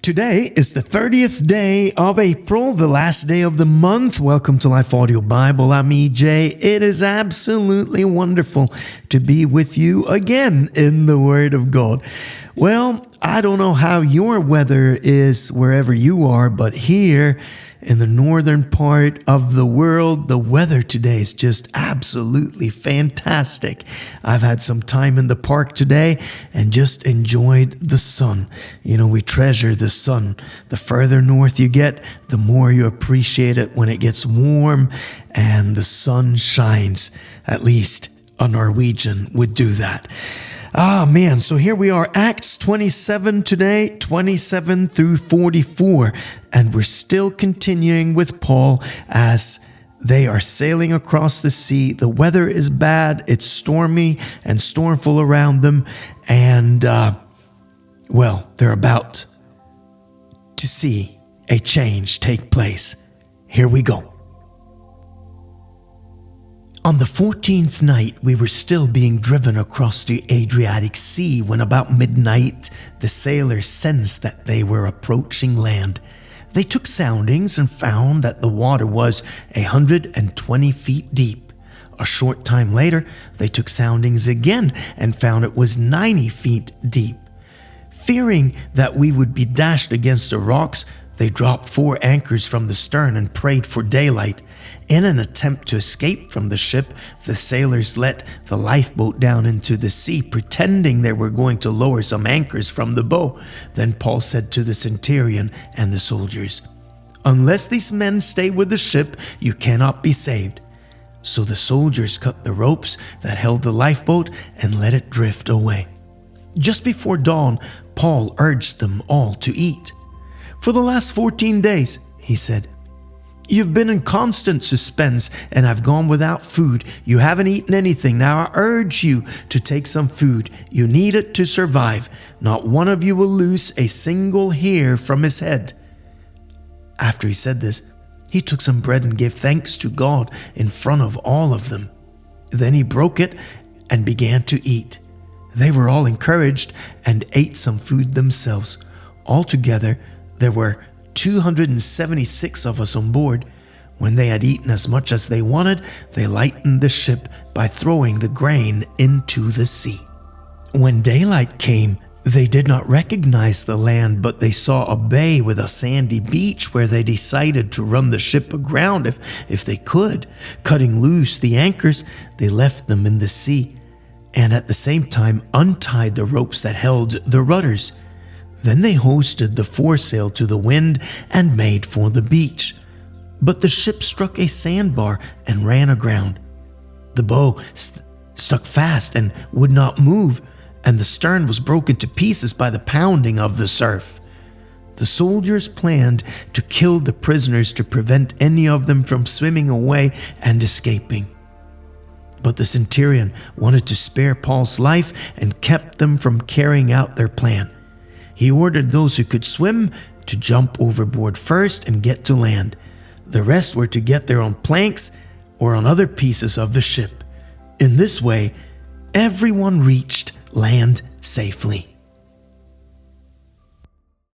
Today is the 30th day of April, the last day of the month. Welcome to Life Audio Bible. I'm EJ. It is absolutely wonderful to be with you again in the Word of God. Well, I don't know how your weather is wherever you are, but here in the northern part of the world, the weather today is just absolutely fantastic. I've had some time in the park today and just enjoyed the sun. You know, we treasure the sun. The further north you get, the more you appreciate it when it gets warm and the sun shines. At least a Norwegian would do that. Man, so here we are, Acts 27 today, 27 through 44, and we're still continuing with Paul as they are sailing across the sea. The weather is bad, it's stormy and stormful around them, and, they're about to see a change take place. Here we go. On the 14th night, we were still being driven across the Adriatic Sea when about midnight, the sailors sensed that they were approaching land. They took soundings and found that the water was 120 feet deep. A short time later, they took soundings again and found it was 90 feet deep. Fearing that we would be dashed against the rocks, they dropped 4 anchors from the stern and prayed for daylight. In an attempt to escape from the ship, the sailors let the lifeboat down into the sea, pretending they were going to lower some anchors from the bow. Then Paul said to the centurion and the soldiers, "Unless these men stay with the ship, you cannot be saved." So the soldiers cut the ropes that held the lifeboat and let it drift away. Just before dawn, Paul urged them all to eat. "For the last 14 days, he said, you've been in constant suspense and have gone without food. You haven't eaten anything. Now I urge you to take some food. You need it to survive. Not one of you will lose a single hair from his head." After he said this, he took some bread and gave thanks to God in front of all of them. Then he broke it and began to eat. They were all encouraged and ate some food themselves. Altogether, there were 276 of us on board. When they had eaten as much as they wanted, they lightened the ship by throwing the grain into the sea. When daylight came, they did not recognize the land, but they saw a bay with a sandy beach where they decided to run the ship aground if they could. Cutting loose the anchors, they left them in the sea, and at the same time untied the ropes that held the rudders. Then they hoisted the foresail to the wind and made for the beach. But the ship struck a sandbar and ran aground. The bow stuck fast and would not move, and the stern was broken to pieces by the pounding of the surf. The soldiers planned to kill the prisoners to prevent any of them from swimming away and escaping. But the centurion wanted to spare Paul's life and kept them from carrying out their plan. He ordered those who could swim to jump overboard first and get to land. The rest were to get there on planks or on other pieces of the ship. In this way, everyone reached land safely.